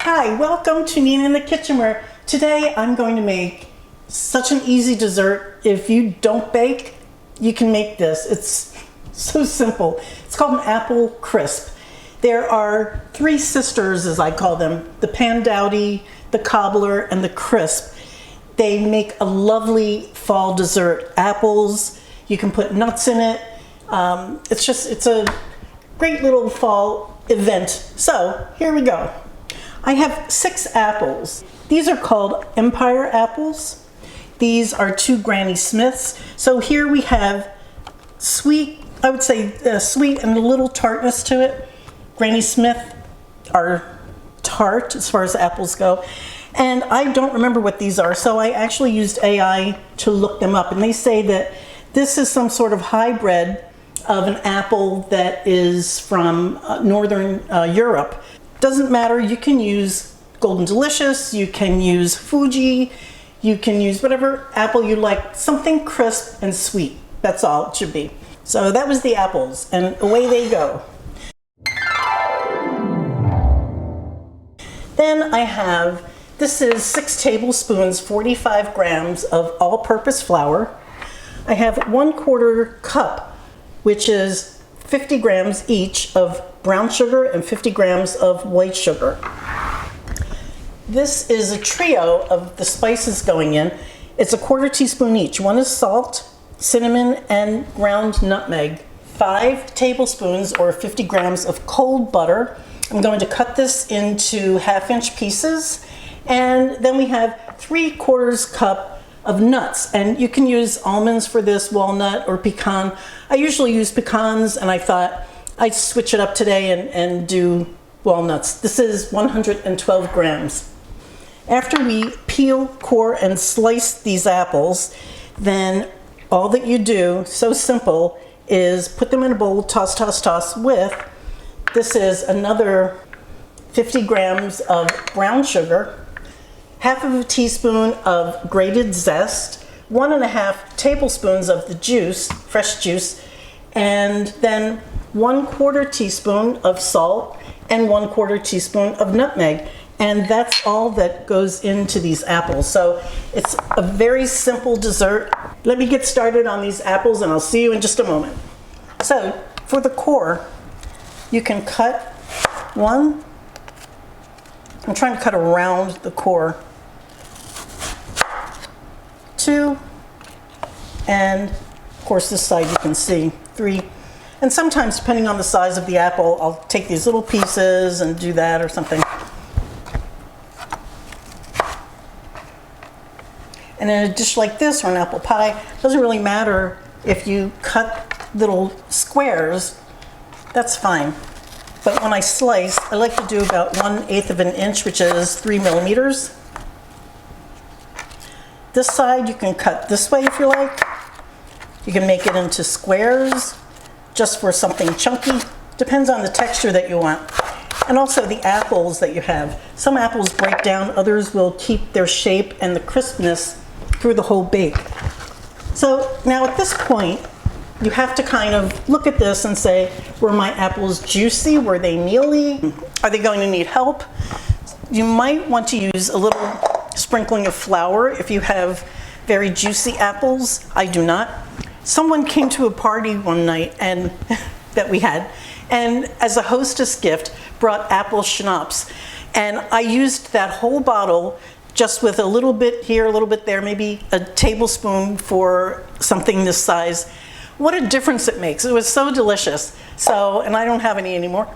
Hi, welcome to Nina in the Kitchen, where today I'm going to make such an easy dessert. If you don't bake, you can make this. It's so simple. It's called an apple crisp. There are three sisters, as I call them, the pandowdy, the cobbler, and the crisp. They make a lovely fall dessert. Apples, you can put nuts in it. It's a great little fall event. So here we go. I have 6 apples. These are called Empire apples. These are 2 Granny Smiths. So here we have sweet, I would say sweet and a little tartness to it. Granny Smith are tart as far as apples go. And I don't remember what these are, so I actually used AI to look them up. And they say that this is some sort of hybrid of an apple that is from Northern Europe. Doesn't matter, you can use Golden Delicious, you can use Fuji, you can use whatever apple you like, something crisp and sweet. That's all it should be. So that was the apples, and away they go. Then I have, this is 6 tablespoons, 45 grams of all-purpose flour. I have 1/4 cup, which is 50 grams each of brown sugar and 50 grams of white sugar. This is a trio of the spices going in. It's a 1/4 teaspoon each. One is salt, cinnamon, and ground nutmeg. 5 tablespoons or 50 grams of cold butter. I'm going to cut this into 1/2-inch pieces. And then we have 3/4 cup of nuts, and you can use almonds for this, walnut or pecan. I usually use pecans, and I thought I'd switch it up today and do walnuts. This is 112 grams. After we peel, core, and slice these apples, then all that you do, so simple, is put them in a bowl, toss, toss, toss with, this is another 50 grams of brown sugar, 1/2 teaspoon of grated zest, 1.5 tablespoons of the juice, fresh juice, and then 1/4 teaspoon of salt and 1/4 teaspoon of nutmeg. And that's all that goes into these apples. So it's a very simple dessert. Let me get started on these apples and I'll see you in just a moment. So for the core, you can cut one. I'm trying to cut around the core. 2, and of course this side you can see 3. And sometimes, depending on the size of the apple, I'll take these little pieces and do that or something. And in a dish like this or an apple pie, it doesn't really matter if you cut little squares, that's fine. But when I slice, I like to do about 1/8 of an inch, which is 3 millimeters. This side you can cut this way if you like. You can make it into squares just for something chunky. Depends on the texture that you want. And also the apples that you have. Some apples break down, others will keep their shape and the crispness through the whole bake. So now at this point, you have to kind of look at this and say, were my apples juicy? Were they mealy? Are they going to need help? You might want to use a little sprinkling of flour if you have very juicy apples. I do not. Someone came to a party one night and that we had, and as a hostess gift brought apple schnapps, and I used that whole bottle just with a little bit here, a little bit there, maybe a tablespoon for something this size. What a difference it makes. It was so delicious. So, and I don't have any anymore,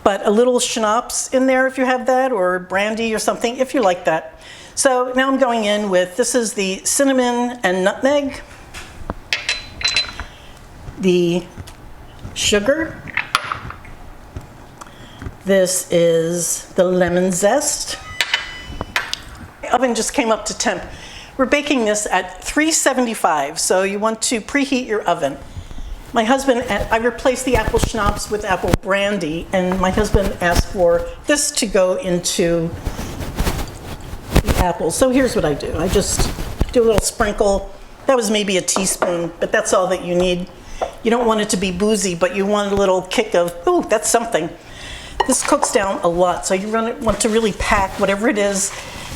but a little schnapps in there if you have that, or brandy or something if you like that. So now I'm going in with, this is the cinnamon and nutmeg, the sugar, this is the lemon zest. The oven just came up to temp. We're baking this at 375, so you want to preheat your oven. My husband, I replaced the apple schnapps with apple brandy, and my husband asked for this to go into the apples. So here's what I do. I just do a little sprinkle. That was maybe a teaspoon, but that's all that you need. You don't want it to be boozy, but you want a little kick of, ooh, that's something. This cooks down a lot, so you want to really pack whatever it is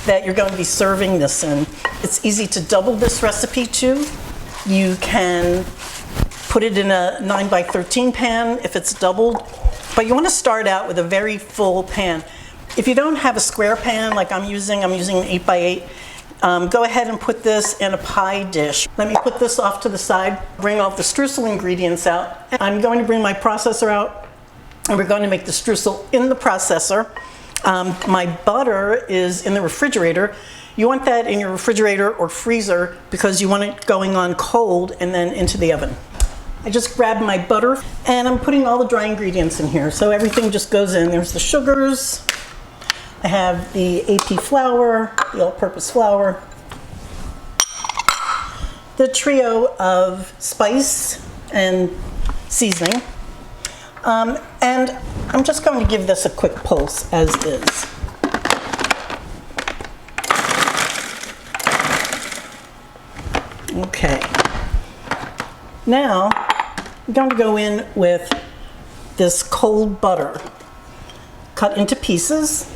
that you're going to be serving this in. It's easy to double this recipe too. You can put it in a 9x13 pan if it's doubled, but you want to start out with a very full pan. If you don't have a square pan like I'm using an 8x8, go ahead and put this in a pie dish. Let me put this off to the side, bring all the streusel ingredients out. I'm going to bring my processor out, and we're going to make the streusel in the processor. My butter is in the refrigerator. You want that in your refrigerator or freezer because you want it going on cold and then into the oven. I just grabbed my butter and I'm putting all the dry ingredients in here. So everything just goes in. There's the sugars. I have the AP flour, the all-purpose flour, the trio of spice and seasoning. And I'm just going to give this a quick pulse as is. Okay. Now, I'm going to go in with this cold butter, cut into pieces.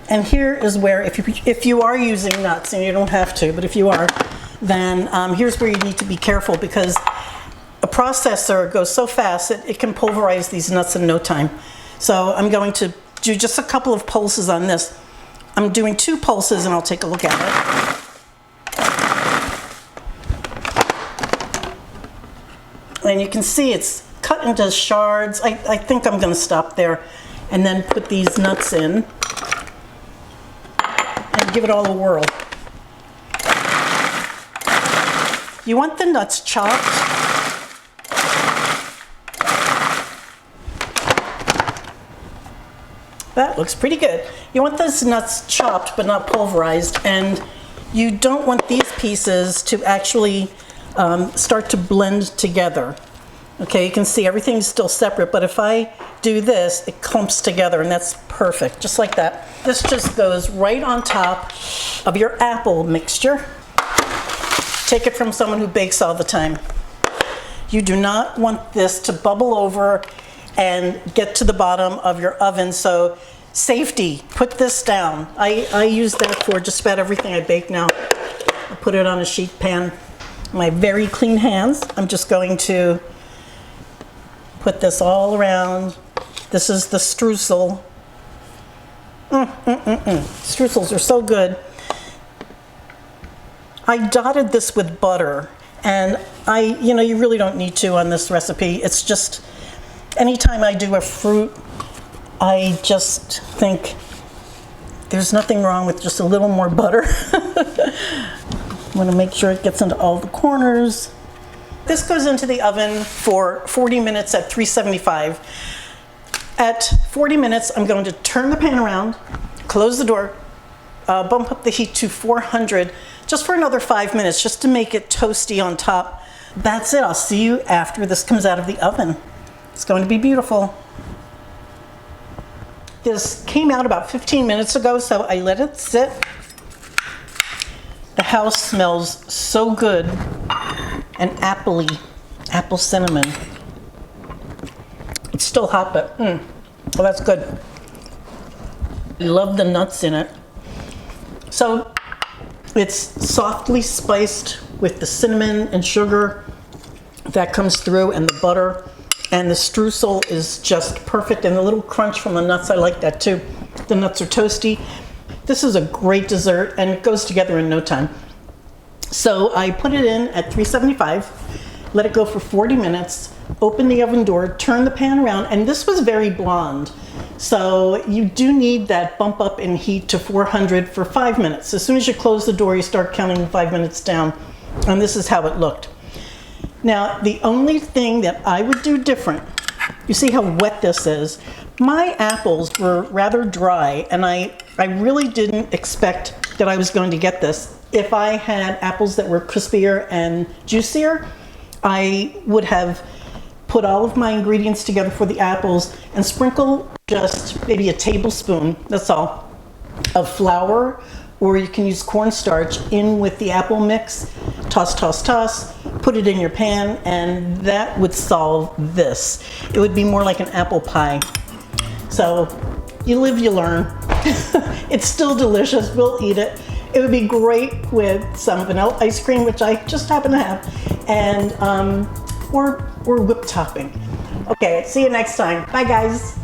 And here is where, if you are using nuts, and you don't have to, but if you are, then here's where you need to be careful, because a processor goes so fast that it can pulverize these nuts in no time. So I'm going to do just a couple of pulses on this. I'm doing 2 pulses and I'll take a look at it. And you can see it's cut into shards. I think I'm going to stop there and then put these nuts in and give it all a whirl. You want the nuts chopped. That looks pretty good. You want those nuts chopped but not pulverized, and you don't want these pieces to actually start to blend together. Okay, you can see everything's still separate, but if I do this, it clumps together, and that's perfect, just like that. This just goes right on top of your apple mixture. Take it from someone who bakes all the time. You do not want this to bubble over and get to the bottom of your oven, so safety, put this down. I use that for just about everything I bake now. I put it on a sheet pan. My very clean hands, I'm just going to put this all around. This is the streusel. Streusels are so good. I dotted this with butter, and you really don't need to on this recipe. It's just, anytime I do a fruit, I just think there's nothing wrong with just a little more butter. I want to make sure it gets into all the corners. This goes into the oven for 40 minutes at 375. At 40 minutes, I'm going to turn the pan around, close the door, bump up the heat to 400, just for another 5 minutes, just to make it toasty on top. That's it. I'll see you after this comes out of the oven. It's going to be beautiful. This came out about 15 minutes ago, so I let it sit. The house smells so good and appley, apple cinnamon. It's still hot, but well, that's good. I love the nuts in it. So it's softly spiced with the cinnamon and sugar that comes through, and the butter, and the streusel is just perfect, and the little crunch from the nuts, I like that too. The nuts are toasty. This is a great dessert, and it goes together in no time. So I put it in at 375, let it go for 40 minutes, open the oven door, turn the pan around, and this was very blonde. So you do need that bump up in heat to 400 for 5 minutes. As soon as you close the door, you start counting 5 minutes down, and this is how it looked. Now, the only thing that I would do different, you see how wet this is? My apples were rather dry, and I really didn't expect that I was going to get this. If I had apples that were crispier and juicier, I would have put all of my ingredients together for the apples and sprinkle just maybe a tablespoon, that's all, of flour, or you can use cornstarch in with the apple mix. Toss, toss, toss. put it in your pan, and that would solve this. It would be more like an apple pie. So you live, you learn. It's still delicious, we'll eat it. It would be great with some vanilla ice cream, which I just happen to have, and or whipped topping. Okay, see you next time. Bye guys.